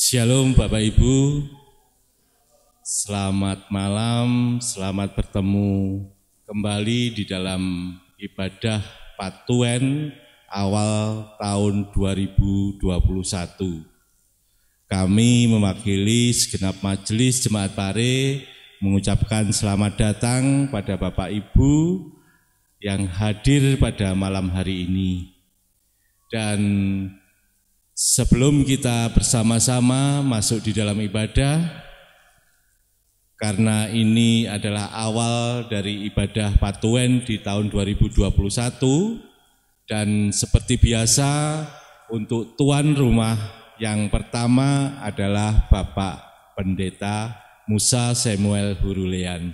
Shalom Bapak Ibu, selamat malam, selamat bertemu kembali di dalam ibadah Patuen awal tahun 2021. Kami mewakili segenap majelis Jemaat Pare mengucapkan selamat datang pada Bapak Ibu yang hadir pada malam hari ini. Dan sebelum kita bersama-sama masuk di dalam ibadah, karena ini adalah awal dari ibadah Patuen di tahun 2021, dan seperti biasa untuk tuan rumah yang pertama adalah Bapak Pendeta Musa Samuel Hurulean.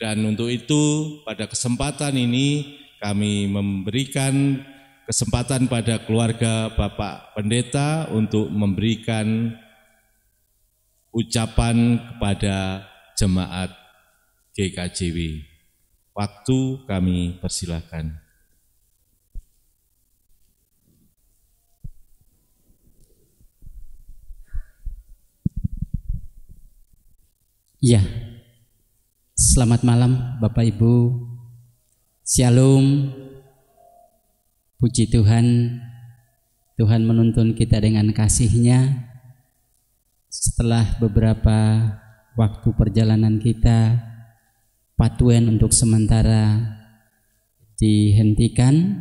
Dan untuk itu pada kesempatan ini kami memberikan kesempatan pada keluarga Bapak Pendeta untuk memberikan ucapan kepada jemaat GKJW. Waktu kami persilakan. Ya, selamat malam Bapak Ibu. Shalom. Puji Tuhan, Tuhan menuntun kita dengan kasih-Nya. Setelah beberapa waktu perjalanan kita, Patuen untuk sementara dihentikan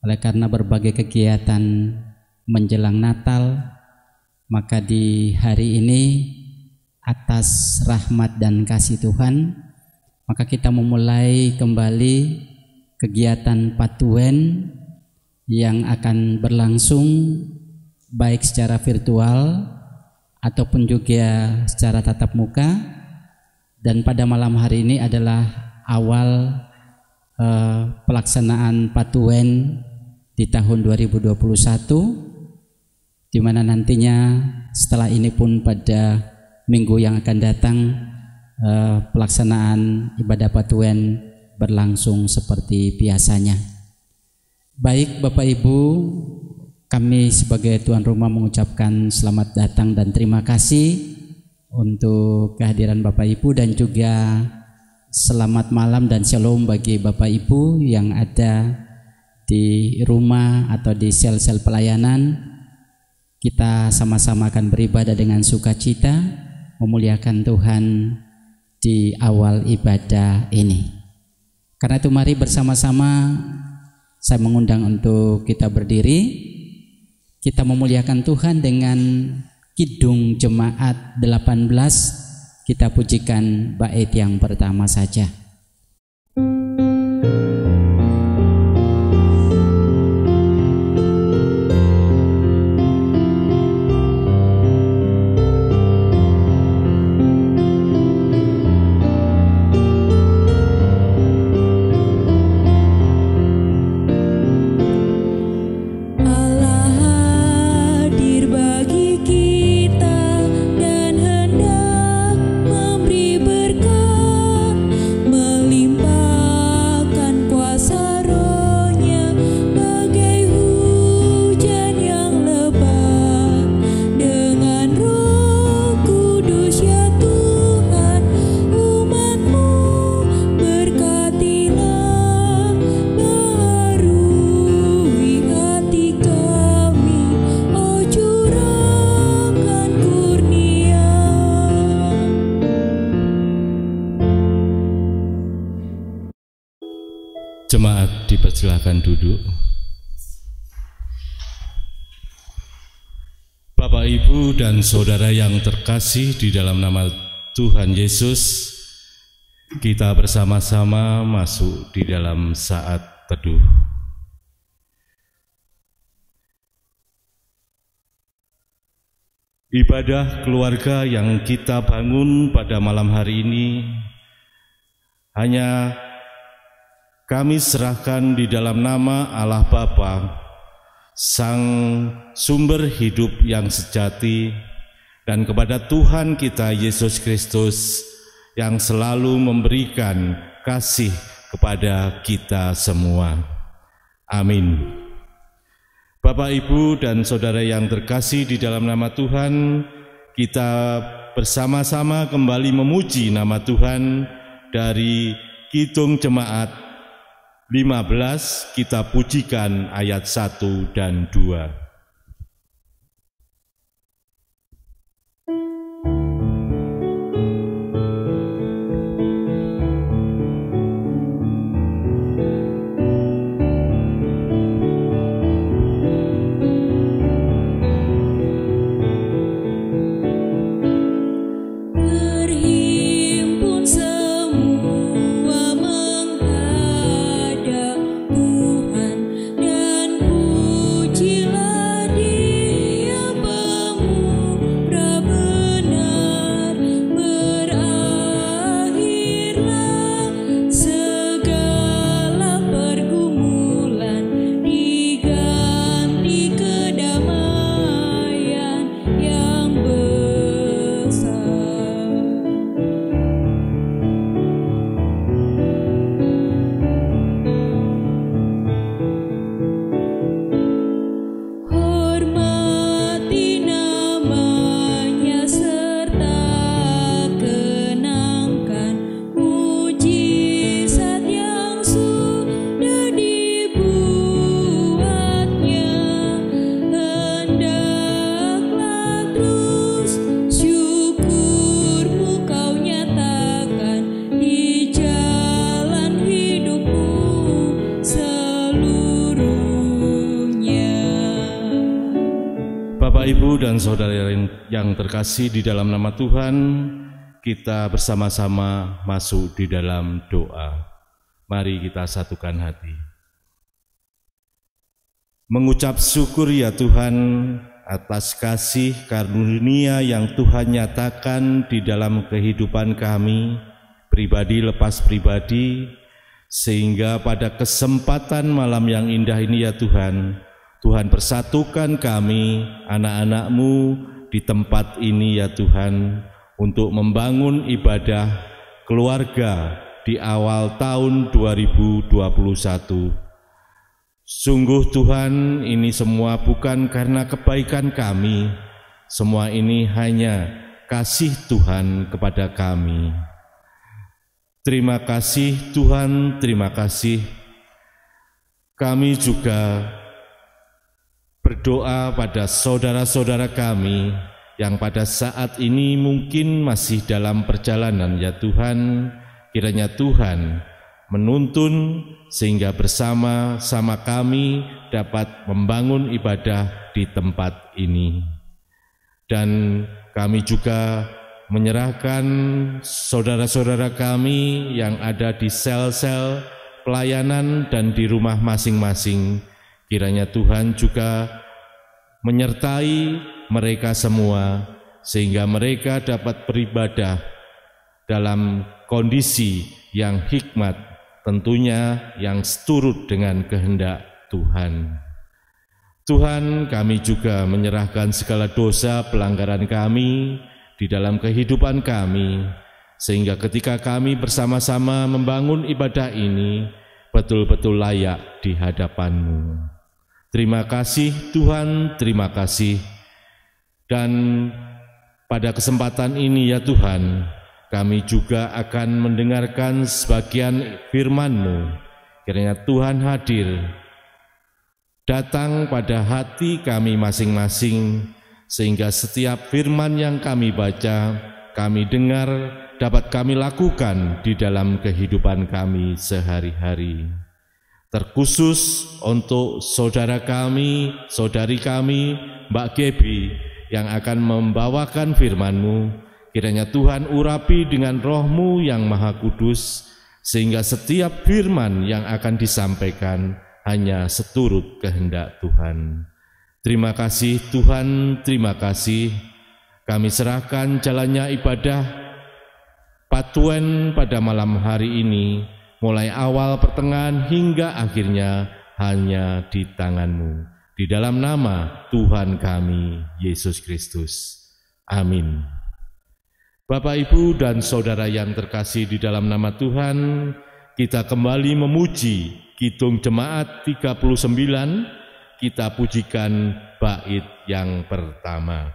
oleh karena berbagai kegiatan menjelang Natal. Maka di hari ini atas rahmat dan kasih Tuhan, maka kita memulai kembali kegiatan Patuen yang akan berlangsung baik secara virtual ataupun juga secara tatap muka. Dan pada malam hari ini adalah awal pelaksanaan Patuen di tahun 2021, di mana nantinya setelah ini pun pada minggu yang akan datang pelaksanaan ibadah Patuen berlangsung seperti biasanya. Baik Bapak Ibu, kami sebagai tuan rumah mengucapkan selamat datang dan terima kasih untuk kehadiran Bapak Ibu, dan juga selamat malam dan shalom bagi Bapak Ibu yang ada di rumah atau di sel-sel pelayanan. Kita sama-sama akan beribadah dengan sukacita, memuliakan Tuhan di awal ibadah ini. Karena itu mari bersama-sama saya mengundang untuk kita berdiri. Kita memuliakan Tuhan dengan Kidung Jemaat 18. Kita pujikan bait yang pertama saja. Jemaat dipersilakan duduk. Bapak, Ibu, dan Saudara yang terkasih di dalam nama Tuhan Yesus, kita bersama-sama masuk di dalam saat teduh. Ibadah keluarga yang kita bangun pada malam hari ini hanya kami serahkan di dalam nama Allah Bapa, Sang Sumber Hidup yang sejati, dan kepada Tuhan kita Yesus Kristus yang selalu memberikan kasih kepada kita semua. Amin. Bapak, Ibu, dan Saudara yang terkasih di dalam nama Tuhan, kita bersama-sama kembali memuji nama Tuhan dari Kidung Jemaat 15, kita pujikan ayat 1 dan 2. Ibu dan saudara yang terkasih di dalam nama Tuhan, kita bersama-sama masuk di dalam doa. Mari kita satukan hati. Mengucap syukur ya Tuhan atas kasih karunia yang Tuhan nyatakan di dalam kehidupan kami, pribadi lepas pribadi, sehingga pada kesempatan malam yang indah ini ya Tuhan, Tuhan persatukan kami, anak-anak-Mu di tempat ini ya Tuhan, untuk membangun ibadah keluarga di awal tahun 2021. Sungguh Tuhan, ini semua bukan karena kebaikan kami, semua ini hanya kasih Tuhan kepada kami. Terima kasih Tuhan, terima kasih. Kami juga berdoa pada saudara-saudara kami yang pada saat ini mungkin masih dalam perjalanan ya Tuhan, kiranya Tuhan menuntun sehingga bersama-sama kami dapat membangun ibadah di tempat ini. Dan kami juga menyerahkan saudara-saudara kami yang ada di sel-sel pelayanan dan di rumah masing-masing. Kiranya Tuhan juga menyertai mereka semua, sehingga mereka dapat beribadah dalam kondisi yang hikmat, tentunya yang seturut dengan kehendak Tuhan. Tuhan, kami juga menyerahkan segala dosa pelanggaran kami di dalam kehidupan kami, sehingga ketika kami bersama-sama membangun ibadah ini, betul-betul layak di hadapan-Mu. Terima kasih Tuhan, terima kasih. Dan pada kesempatan ini ya Tuhan, kami juga akan mendengarkan sebagian firman-Mu. Kiranya Tuhan hadir, datang pada hati kami masing-masing, sehingga setiap firman yang kami baca, kami dengar, dapat kami lakukan di dalam kehidupan kami sehari-hari. Terkhusus untuk saudara kami, saudari kami, Mbak Gebi, yang akan membawakan firman-Mu, kiranya Tuhan urapi dengan roh-Mu yang maha kudus, sehingga setiap firman yang akan disampaikan hanya seturut kehendak Tuhan. Terima kasih Tuhan, terima kasih. Kami serahkan jalannya ibadah Patuen pada malam hari ini, mulai awal, pertengahan, hingga akhirnya hanya di tangan-Mu. Di dalam nama Tuhan kami, Yesus Kristus. Amin. Bapak, Ibu, dan Saudara yang terkasih di dalam nama Tuhan, kita kembali memuji Kidung Jemaat 39 kita pujikan bait yang pertama.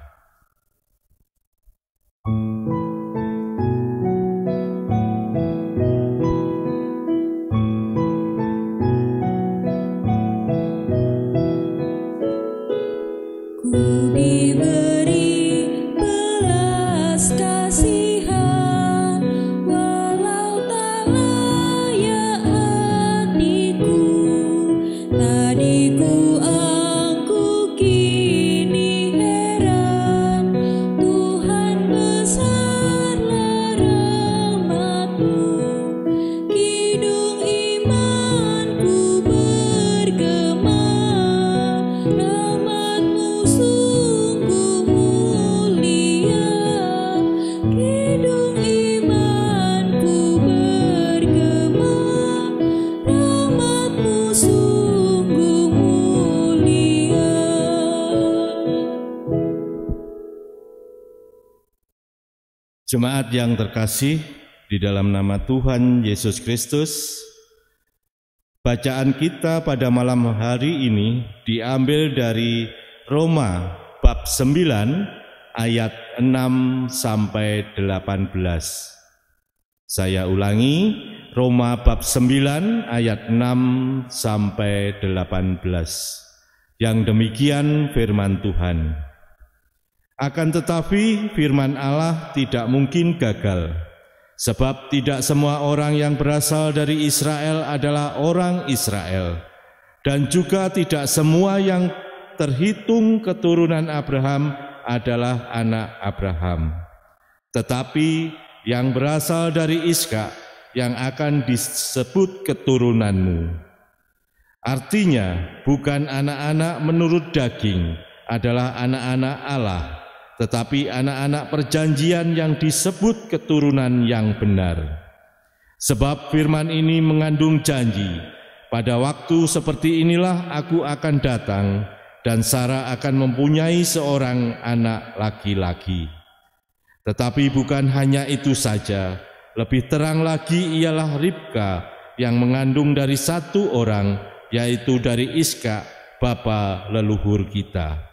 Jemaat yang terkasih di dalam nama Tuhan Yesus Kristus, bacaan kita pada malam hari ini diambil dari Roma bab 9 ayat 6 sampai 18. Saya ulangi, Roma bab 9 ayat 6 sampai 18. Yang demikian firman Tuhan. Akan tetapi firman Allah tidak mungkin gagal, sebab tidak semua orang yang berasal dari Israel adalah orang Israel, dan juga tidak semua yang terhitung keturunan Abraham adalah anak Abraham. Tetapi yang berasal dari Ishak yang akan disebut keturunanmu. Artinya bukan anak-anak menurut daging adalah anak-anak Allah, tetapi anak-anak perjanjian yang disebut keturunan yang benar. Sebab firman ini mengandung janji, pada waktu seperti inilah aku akan datang, dan Sarah akan mempunyai seorang anak laki-laki. Tetapi bukan hanya itu saja, lebih terang lagi ialah Ribka yang mengandung dari satu orang, yaitu dari Ishak, bapa leluhur kita.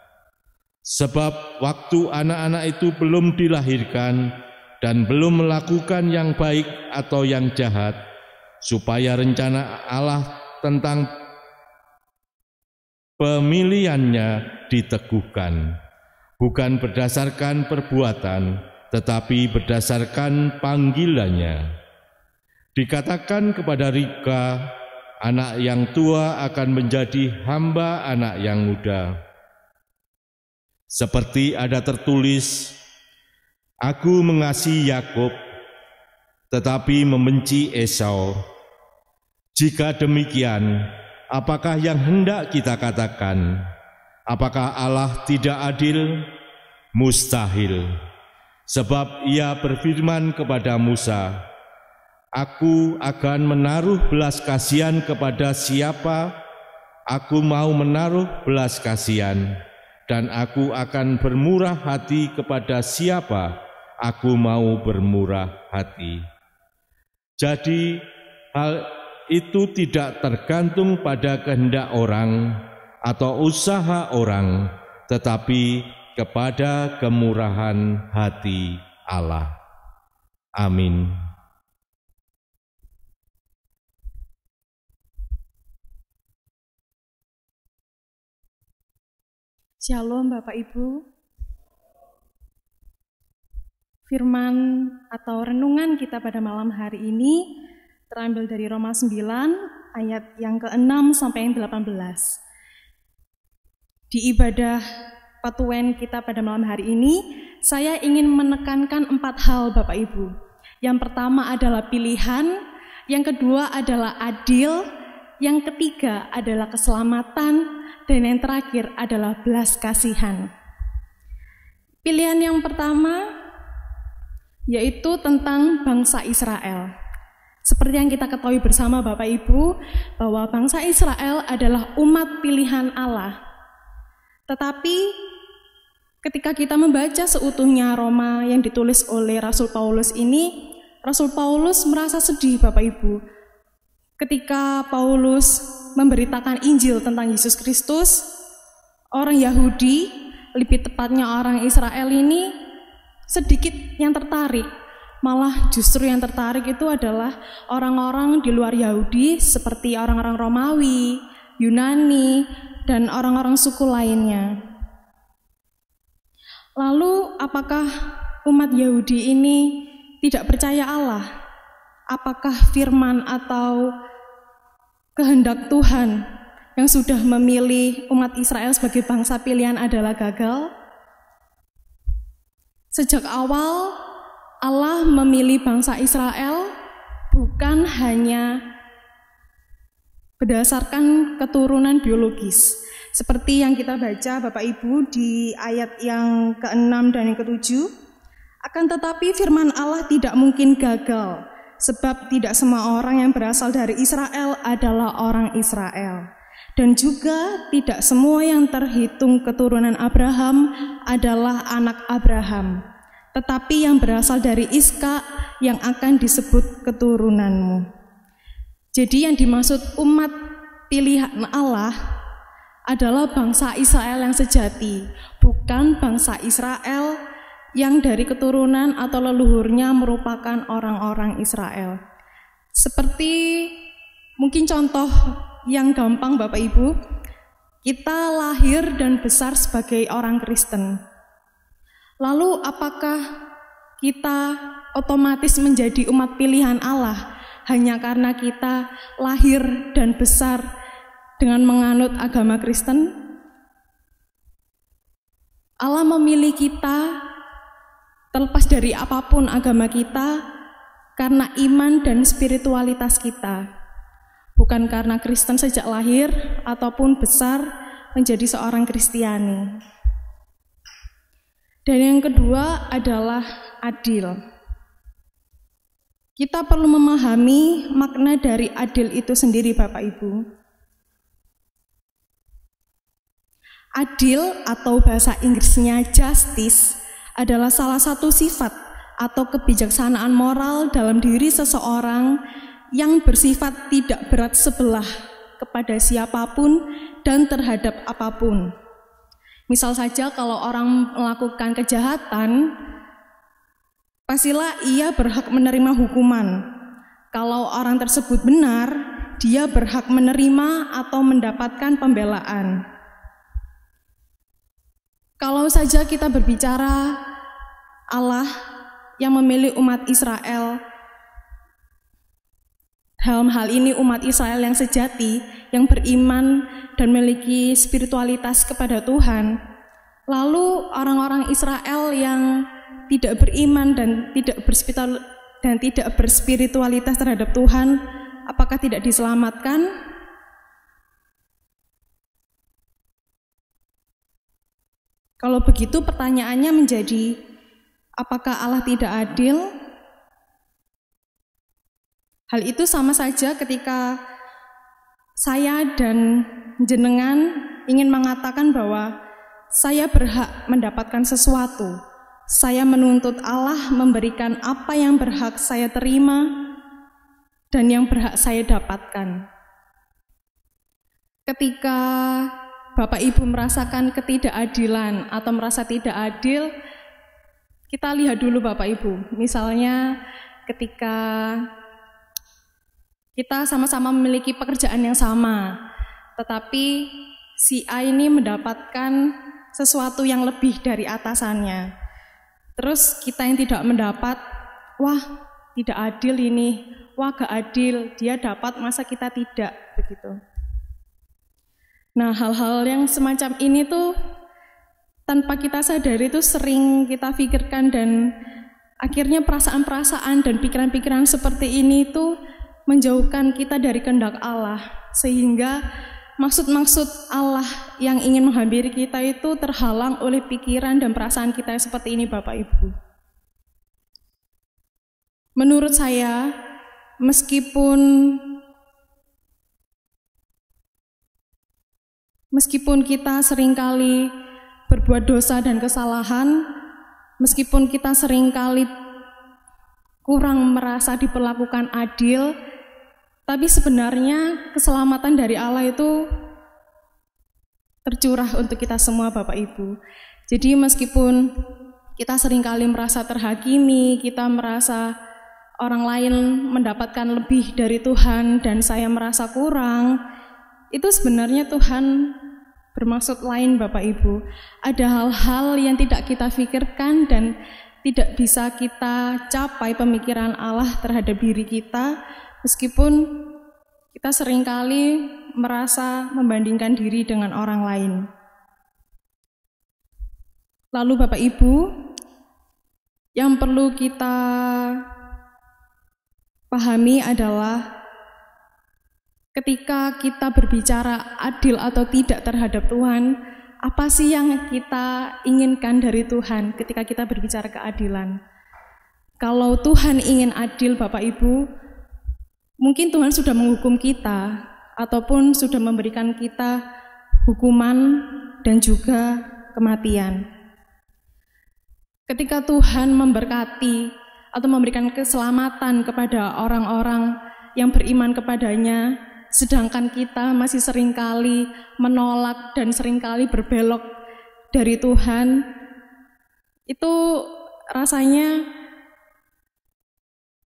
Sebab waktu anak-anak itu belum dilahirkan dan belum melakukan yang baik atau yang jahat, supaya rencana Allah tentang pemilihannya diteguhkan, bukan berdasarkan perbuatan, tetapi berdasarkan panggilannya. Dikatakan kepada Ribka, anak yang tua akan menjadi hamba anak yang muda. Seperti ada tertulis, aku mengasihi Yakub, tetapi membenci Esau. Jika demikian, apakah yang hendak kita katakan? Apakah Allah tidak adil? Mustahil. Sebab Ia berfirman kepada Musa, aku akan menaruh belas kasihan kepada siapa aku mau menaruh belas kasihan, dan aku akan bermurah hati kepada siapa aku mau bermurah hati. Jadi hal itu tidak tergantung pada kehendak orang atau usaha orang, tetapi kepada kemurahan hati Allah. Amin. Shalom Bapak Ibu. Firman atau renungan kita pada malam hari ini terambil dari Roma 9 ayat yang ke-6 sampai yang 18. Di ibadah Patuen kita pada malam hari ini, saya ingin menekankan 4 hal Bapak Ibu. Yang pertama adalah pilihan, yang kedua adalah adil, yang ketiga adalah keselamatan, dan yang terakhir adalah belas kasihan. Pilihan yang pertama yaitu tentang bangsa Israel. Seperti yang kita ketahui bersama Bapak Ibu, bahwa bangsa Israel adalah umat pilihan Allah. Tetapi ketika kita membaca seutuhnya Roma yang ditulis oleh Rasul Paulus ini, Rasul Paulus merasa sedih Bapak Ibu. Ketika Paulus memberitakan Injil tentang Yesus Kristus, orang Yahudi, lebih tepatnya orang Israel ini sedikit yang tertarik. Malah justru yang tertarik itu adalah orang-orang di luar Yahudi seperti orang-orang Romawi, Yunani, dan orang-orang suku lainnya. Lalu apakah umat Yahudi ini tidak percaya Allah? Apakah firman atau kehendak Tuhan yang sudah memilih umat Israel sebagai bangsa pilihan adalah gagal? Sejak awal Allah memilih bangsa Israel bukan hanya berdasarkan keturunan biologis, seperti yang kita baca Bapak Ibu di ayat yang ke-6 dan yang ke-7. Akan tetapi firman Allah tidak mungkin gagal, sebab tidak semua orang yang berasal dari Israel adalah orang Israel. Dan juga tidak semua yang terhitung keturunan Abraham adalah anak Abraham, tetapi yang berasal dari Iskak yang akan disebut keturunanmu. Jadi yang dimaksud umat pilihan Allah adalah bangsa Israel yang sejati, bukan bangsa Israel yang dari keturunan atau leluhurnya merupakan orang-orang Israel. Seperti mungkin contoh yang gampang Bapak Ibu, kita lahir dan besar sebagai orang Kristen. Lalu apakah kita otomatis menjadi umat pilihan Allah hanya karena kita lahir dan besar dengan menganut agama Kristen? Allah memilih kita terlepas dari apapun agama kita karena iman dan spiritualitas kita, bukan karena Kristen sejak lahir ataupun besar menjadi seorang Kristiani. Dan yang kedua adalah adil. Kita perlu memahami makna dari adil itu sendiri Bapak Ibu. Adil atau bahasa Inggrisnya justice adalah salah satu sifat atau kebijaksanaan moral dalam diri seseorang yang bersifat tidak berat sebelah kepada siapapun dan terhadap apapun. Misal saja kalau orang melakukan kejahatan, pastilah ia berhak menerima hukuman. Kalau orang tersebut benar, dia berhak menerima atau mendapatkan pembelaan. Kalau saja kita berbicara Allah yang memilih umat Israel, dalam hal ini umat Israel yang sejati, yang beriman dan memiliki spiritualitas kepada Tuhan, lalu orang-orang Israel yang tidak beriman dan tidak berspiritualitas terhadap Tuhan, apakah tidak diselamatkan? Kalau begitu pertanyaannya menjadi, apakah Allah tidak adil? Hal itu sama saja ketika saya dan jenengan ingin mengatakan bahwa saya berhak mendapatkan sesuatu. Saya menuntut Allah memberikan apa yang berhak saya terima dan yang berhak saya dapatkan. Ketika Bapak Ibu merasakan ketidakadilan atau merasa tidak adil, kita lihat dulu Bapak Ibu. Misalnya ketika kita sama-sama memiliki pekerjaan yang sama, tetapi si A ini mendapatkan sesuatu yang lebih dari atasannya. Terus kita yang tidak mendapat, wah tidak adil ini, wah gak adil, dia dapat masa kita tidak, begitu. Nah, hal-hal yang semacam ini tuh tanpa kita sadari itu sering kita pikirkan, dan akhirnya perasaan-perasaan dan pikiran-pikiran seperti ini tuh menjauhkan kita dari kehendak Allah, sehingga maksud-maksud Allah yang ingin menghampiri kita itu terhalang oleh pikiran dan perasaan kita seperti ini Bapak Ibu. Menurut saya, meskipun kita seringkali berbuat dosa dan kesalahan, meskipun kita seringkali kurang merasa diperlakukan adil, tapi sebenarnya keselamatan dari Allah itu tercurah untuk kita semua Bapak Ibu. Jadi meskipun kita seringkali merasa terhakimi, kita merasa orang lain mendapatkan lebih dari Tuhan dan saya merasa kurang, itu sebenarnya Tuhan bermaksud lain Bapak Ibu. Ada hal-hal yang tidak kita pikirkan dan tidak bisa kita capai pemikiran Allah terhadap diri kita, meskipun kita seringkali merasa membandingkan diri dengan orang lain. Lalu Bapak Ibu, yang perlu kita pahami adalah ketika kita berbicara adil atau tidak terhadap Tuhan, apa sih yang kita inginkan dari Tuhan ketika kita berbicara keadilan? Kalau Tuhan ingin adil Bapak Ibu, mungkin Tuhan sudah menghukum kita ataupun sudah memberikan kita hukuman dan juga kematian. Ketika Tuhan memberkati atau memberikan keselamatan kepada orang-orang yang beriman kepadanya, sedangkan kita masih seringkali menolak dan seringkali berbelok dari Tuhan, itu rasanya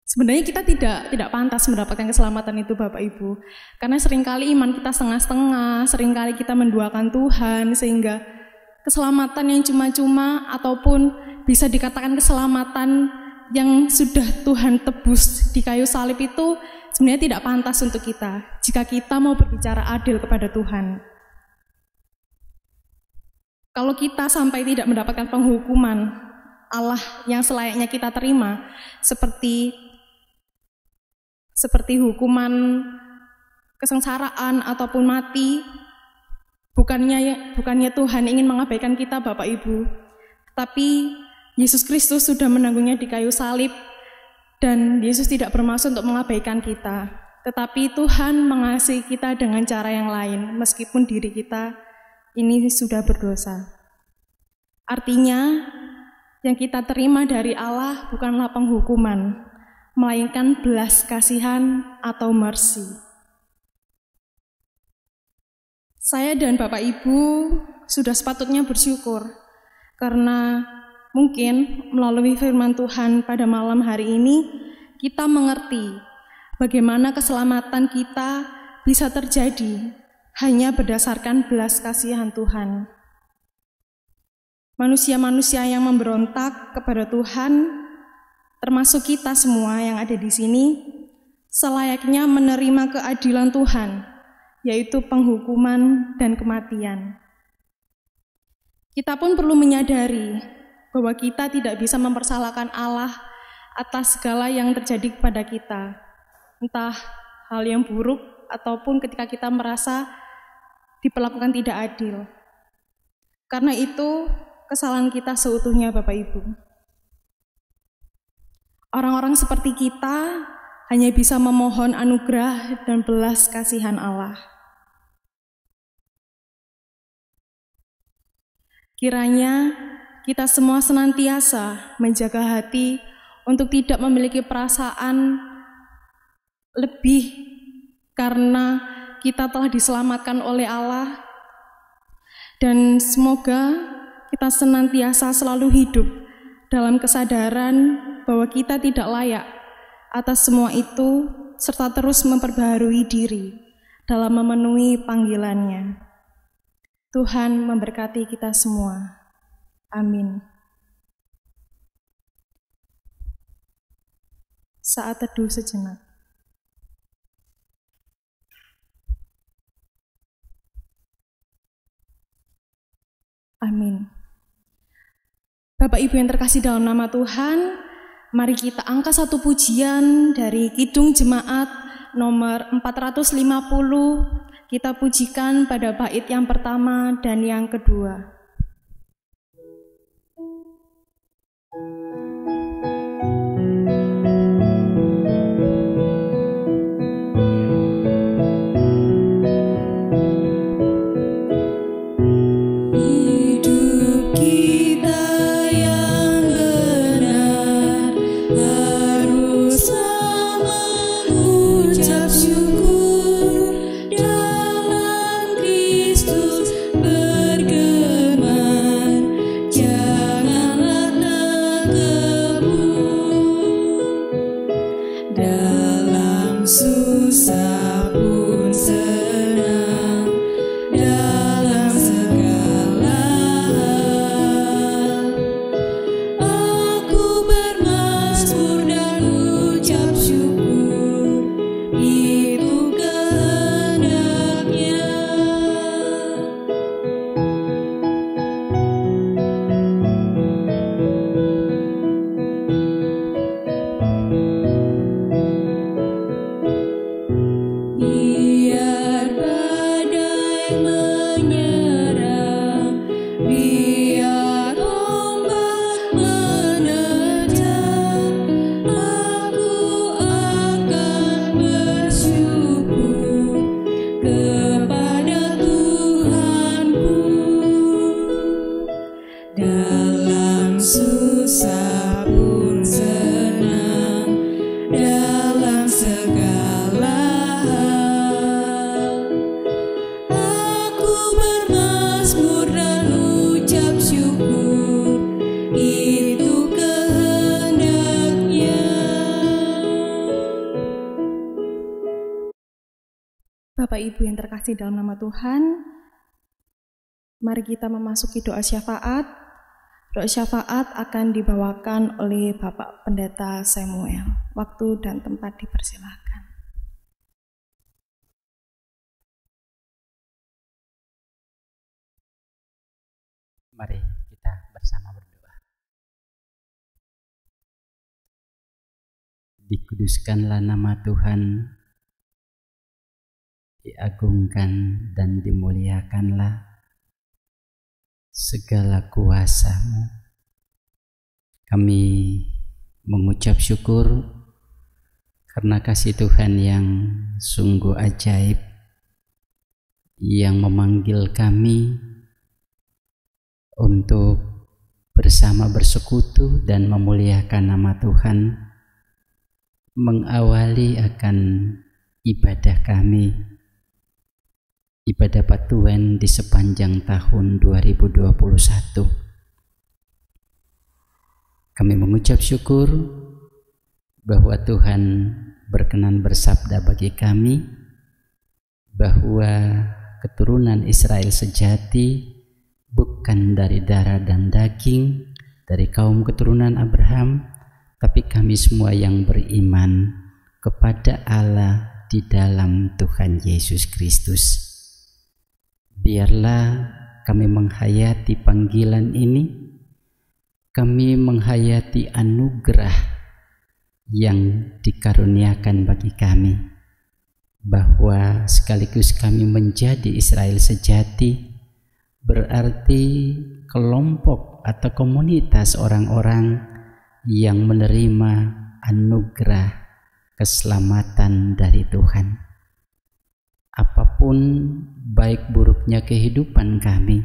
sebenarnya kita tidak pantas mendapatkan keselamatan itu Bapak Ibu. Karena seringkali iman kita setengah-setengah, seringkali kita menduakan Tuhan, sehingga keselamatan yang cuma-cuma ataupun bisa dikatakan keselamatan yang sudah Tuhan tebus di kayu salib itu sebenarnya tidak pantas untuk kita jika kita mau berbicara adil kepada Tuhan. Kalau kita sampai tidak mendapatkan penghukuman Allah yang selayaknya kita terima, seperti hukuman kesengsaraan ataupun mati, bukannya Tuhan ingin mengabaikan kita Bapak Ibu, tapi Yesus Kristus sudah menanggungnya di kayu salib, dan Yesus tidak bermaksud untuk mengabaikan kita, tetapi Tuhan mengasihi kita dengan cara yang lain, meskipun diri kita ini sudah berdosa. Artinya, yang kita terima dari Allah bukanlah penghukuman, melainkan belas kasihan atau mercy. Saya dan Bapak Ibu sudah sepatutnya bersyukur, karena mungkin melalui firman Tuhan pada malam hari ini, kita mengerti bagaimana keselamatan kita bisa terjadi hanya berdasarkan belas kasihan Tuhan. Manusia-manusia yang memberontak kepada Tuhan, termasuk kita semua yang ada di sini, selayaknya menerima keadilan Tuhan, yaitu penghukuman dan kematian. Kita pun perlu menyadari bahwa kita tidak bisa mempersalahkan Allah atas segala yang terjadi kepada kita, entah hal yang buruk ataupun ketika kita merasa diperlakukan tidak adil. Karena itu, kesalahan kita seutuhnya Bapak Ibu. Orang-orang seperti kita hanya bisa memohon anugerah dan belas kasihan Allah. Kiranya kita semua senantiasa menjaga hati untuk tidak memiliki perasaan lebih karena kita telah diselamatkan oleh Allah, dan semoga kita senantiasa selalu hidup dalam kesadaran bahwa kita tidak layak atas semua itu, serta terus memperbaharui diri dalam memenuhi panggilannya. Tuhan memberkati kita semua. Amin. Saat teduh sejenak. Amin. Bapak Ibu yang terkasih dalam nama Tuhan, mari kita angkat satu pujian dari Kidung Jemaat nomor 450. Kita pujikan pada bait yang pertama dan yang kedua. Dalam Kristus Ibu yang terkasih dalam nama Tuhan, mari kita memasuki doa syafaat. Doa syafaat akan dibawakan oleh Bapak Pendeta Samuel. Waktu dan tempat dipersilakan. Mari kita bersama berdoa. Dikuduskanlah nama Tuhan, diagungkan dan dimuliakanlah segala kuasa-Mu. Kami mengucap syukur karena kasih Tuhan yang sungguh ajaib, yang memanggil kami untuk bersama bersekutu dan memuliakan nama Tuhan, mengawali akan ibadah kami, ibadah Patuwen di sepanjang tahun 2021. Kami mengucap syukur bahwa Tuhan berkenan bersabda bagi kami bahwa keturunan Israel sejati bukan dari darah dan daging, dari kaum keturunan Abraham, tapi kami semua yang beriman kepada Allah di dalam Tuhan Yesus Kristus. Biarlah kami menghayati panggilan ini, kami menghayati anugerah yang dikaruniakan bagi kami, bahwa sekaligus kami menjadi Israel sejati, berarti kelompok atau komunitas orang-orang yang menerima anugerah keselamatan dari Tuhan. Apapun baik buruknya kehidupan kami,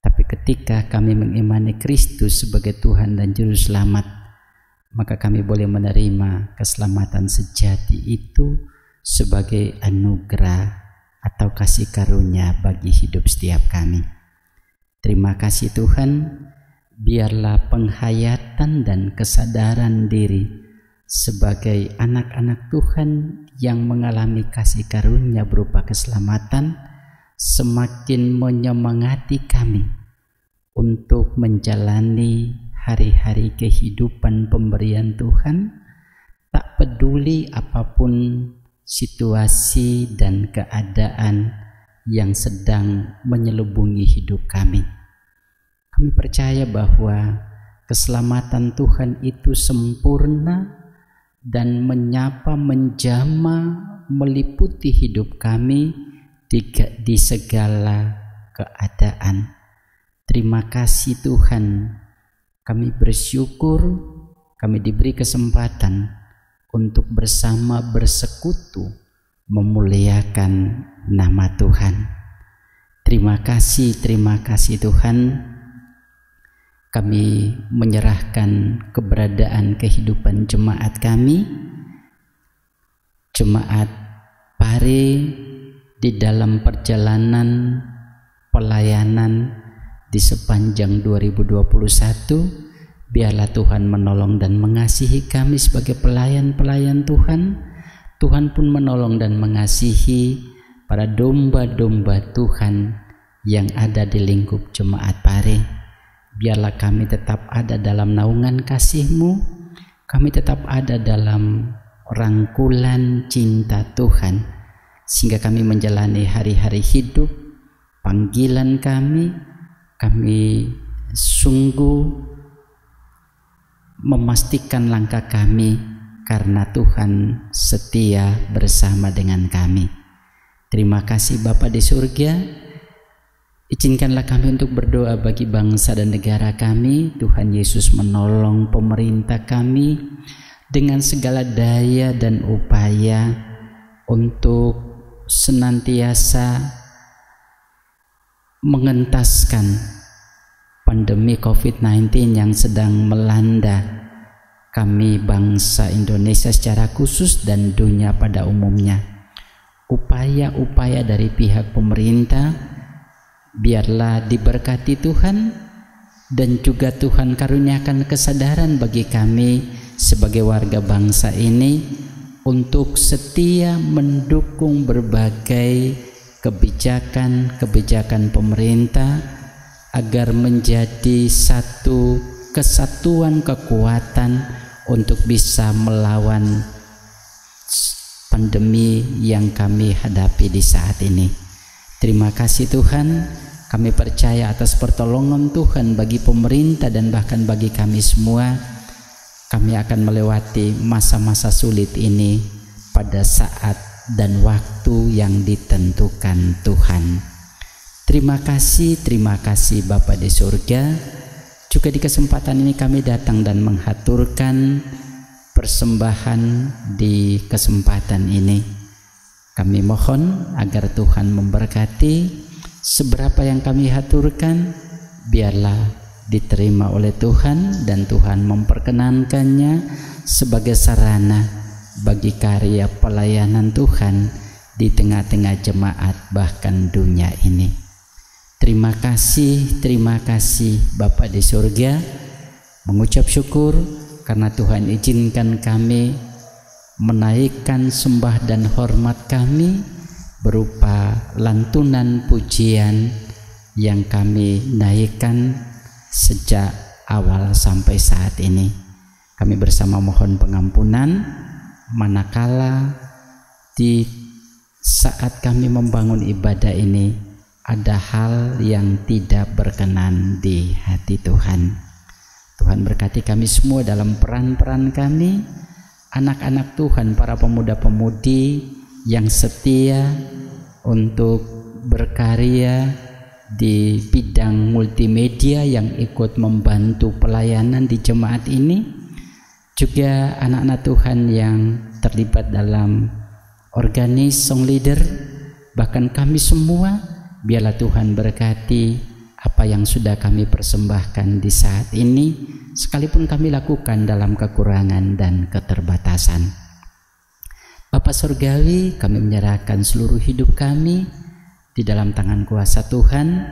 tapi ketika kami mengimani Kristus sebagai Tuhan dan Juru Selamat, maka kami boleh menerima keselamatan sejati itu sebagai anugerah atau kasih karunia bagi hidup setiap kami. Terima kasih Tuhan. Biarlah penghayatan dan kesadaran diri sebagai anak-anak Tuhan yang mengalami kasih karunia berupa keselamatan semakin menyemangati kami untuk menjalani hari-hari kehidupan pemberian Tuhan, tak peduli apapun situasi dan keadaan yang sedang menyelubungi hidup kami. Kami percaya bahwa keselamatan Tuhan itu sempurna dan menyapa, menjama, meliputi hidup kami di segala keadaan. Terima kasih Tuhan. Kami bersyukur kami diberi kesempatan untuk bersama bersekutu memuliakan nama Tuhan. Terima kasih Tuhan. Kami menyerahkan keberadaan kehidupan jemaat kami, jemaat Pare, di dalam perjalanan pelayanan di sepanjang 2021. Biarlah Tuhan menolong dan mengasihi kami sebagai pelayan-pelayan Tuhan. Tuhan pun menolong dan mengasihi para domba-domba Tuhan yang ada di lingkup jemaat Pare. Biarlah kami tetap ada dalam naungan kasih-Mu, kami tetap ada dalam rangkulan cinta Tuhan, sehingga kami menjalani hari-hari hidup, panggilan kami sungguh memastikan langkah kami, karena Tuhan setia bersama dengan kami. Terima kasih Bapa di surga. Izinkanlah kami untuk berdoa bagi bangsa dan negara kami. Tuhan Yesus menolong pemerintah kami dengan segala daya dan upaya untuk senantiasa mengentaskan pandemi COVID-19 yang sedang melanda kami bangsa Indonesia secara khusus dan dunia pada umumnya. Upaya-upaya dari pihak pemerintah biarlah diberkati Tuhan, dan juga Tuhan karuniakan kesadaran bagi kami sebagai warga bangsa ini untuk setia mendukung berbagai kebijakan pemerintah agar menjadi satu kesatuan kekuatan untuk bisa melawan pandemi yang kami hadapi di saat ini. Terima kasih Tuhan, kami percaya atas pertolongan Tuhan bagi pemerintah dan bahkan bagi kami semua. Kami akan melewati masa-masa sulit ini pada saat dan waktu yang ditentukan Tuhan. Terima kasih Bapa di surga. Juga di kesempatan ini kami datang dan menghaturkan persembahan di kesempatan ini. Kami mohon agar Tuhan memberkati seberapa yang kami haturkan, biarlah diterima oleh Tuhan dan Tuhan memperkenankannya sebagai sarana bagi karya pelayanan Tuhan di tengah-tengah jemaat bahkan dunia ini. Terima kasih Bapa di surga, mengucap syukur karena Tuhan izinkan kami menaikkan sembah dan hormat kami berupa lantunan pujian yang kami naikkan sejak awal sampai saat ini. Kami bersama mohon pengampunan manakala di saat kami membangun ibadah ini ada hal yang tidak berkenan di hati Tuhan. Tuhan berkati kami semua dalam peran-peran kami, anak-anak Tuhan, para pemuda-pemudi yang setia untuk berkarya di bidang multimedia yang ikut membantu pelayanan di jemaat ini, juga anak-anak Tuhan yang terlibat dalam organis song leader, bahkan kami semua. Biarlah Tuhan berkati apa yang sudah kami persembahkan di saat ini, sekalipun kami lakukan dalam kekurangan dan keterbatasan. Bapa Surgawi, kami menyerahkan seluruh hidup kami di dalam tangan kuasa Tuhan.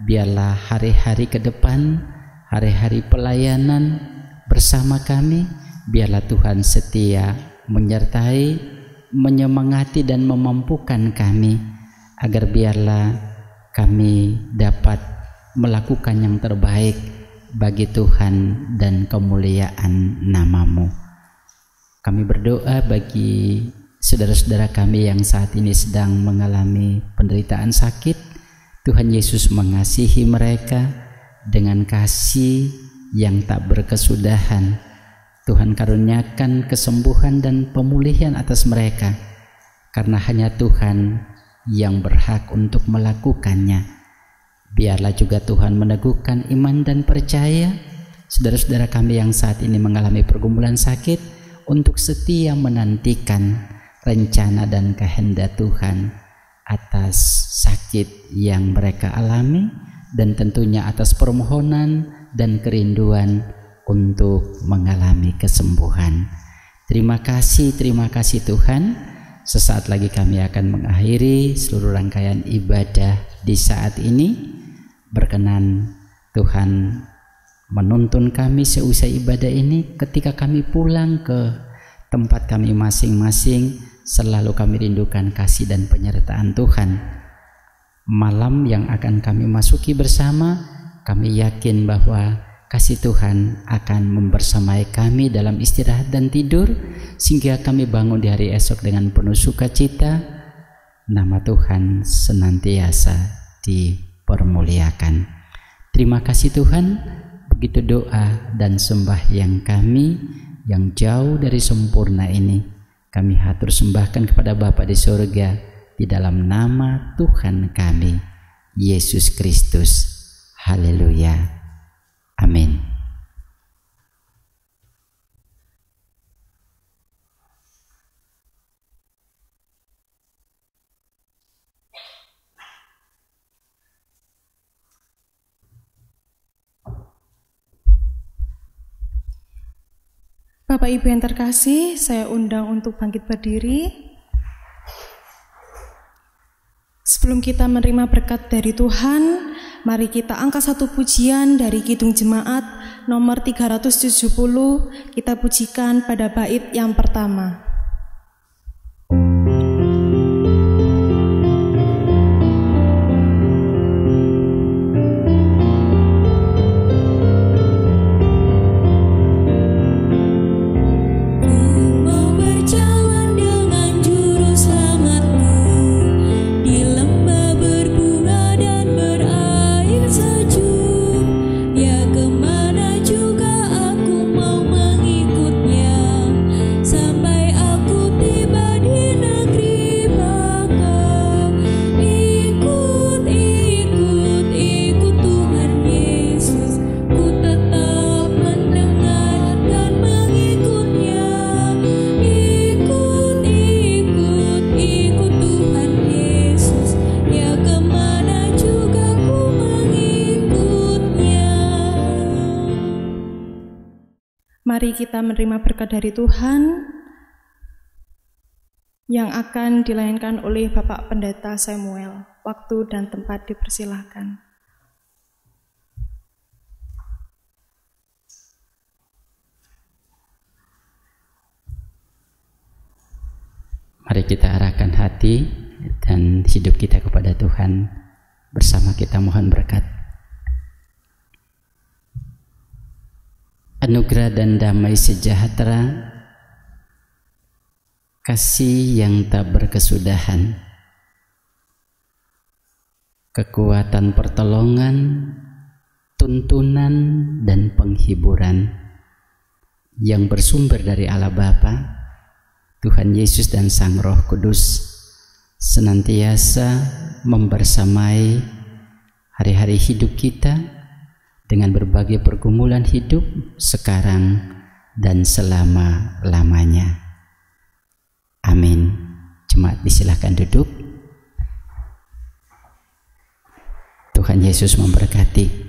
Biarlah hari-hari ke depan, hari-hari pelayanan bersama kami, biarlah Tuhan setia menyertai, menyemangati dan memampukan kami, agar biarlah kami dapat melakukan yang terbaik bagi Tuhan dan kemuliaan nama-Mu. Kami berdoa bagi saudara-saudara kami yang saat ini sedang mengalami penderitaan sakit. Tuhan Yesus mengasihi mereka dengan kasih yang tak berkesudahan. Tuhan karuniakan kesembuhan dan pemulihan atas mereka, karena hanya Tuhan yang berhak untuk melakukannya. Biarlah juga Tuhan meneguhkan iman dan percaya saudara-saudara kami yang saat ini mengalami pergumulan sakit untuk setia menantikan rencana dan kehendak Tuhan atas sakit yang mereka alami, dan tentunya atas permohonan dan kerinduan untuk mengalami kesembuhan. Terima kasih Tuhan. Sesaat lagi kami akan mengakhiri seluruh rangkaian ibadah di saat ini. Berkenan Tuhan menuntun kami seusai ibadah ini, ketika kami pulang ke tempat kami masing-masing, selalu kami rindukan kasih dan penyertaan Tuhan. Malam yang akan kami masuki bersama, kami yakin bahwa kasih Tuhan akan membersamai kami dalam istirahat dan tidur, sehingga kami bangun di hari esok dengan penuh sukacita. Nama Tuhan senantiasa dipermuliakan. Terima kasih Tuhan. Begitu doa dan sembahyang kami yang jauh dari sempurna ini, kami hatur sembahkan kepada Bapa di surga, di dalam nama Tuhan kami, Yesus Kristus. Haleluya. Amin. Bapak Ibu yang terkasih, saya undang untuk bangkit berdiri. Sebelum kita menerima berkat dari Tuhan, mari kita angkat satu pujian dari Kidung Jemaat nomor 370, kita pujikan pada bait yang pertama. Mari kita menerima berkat dari Tuhan yang akan dilayankan oleh Bapak Pendeta Samuel. Waktu dan tempat dipersilahkan. Mari kita arahkan hati dan hidup kita kepada Tuhan. Bersama kita mohon berkat. Anugerah dan damai sejahtera, kasih yang tak berkesudahan, kekuatan pertolongan, tuntunan dan penghiburan yang bersumber dari Allah Bapa, Tuhan Yesus dan Sang Roh Kudus senantiasa membersamai hari-hari hidup kita dengan berbagai pergumulan hidup sekarang dan selama-lamanya. Amin. Jemaat disilahkan duduk. Tuhan Yesus memberkati.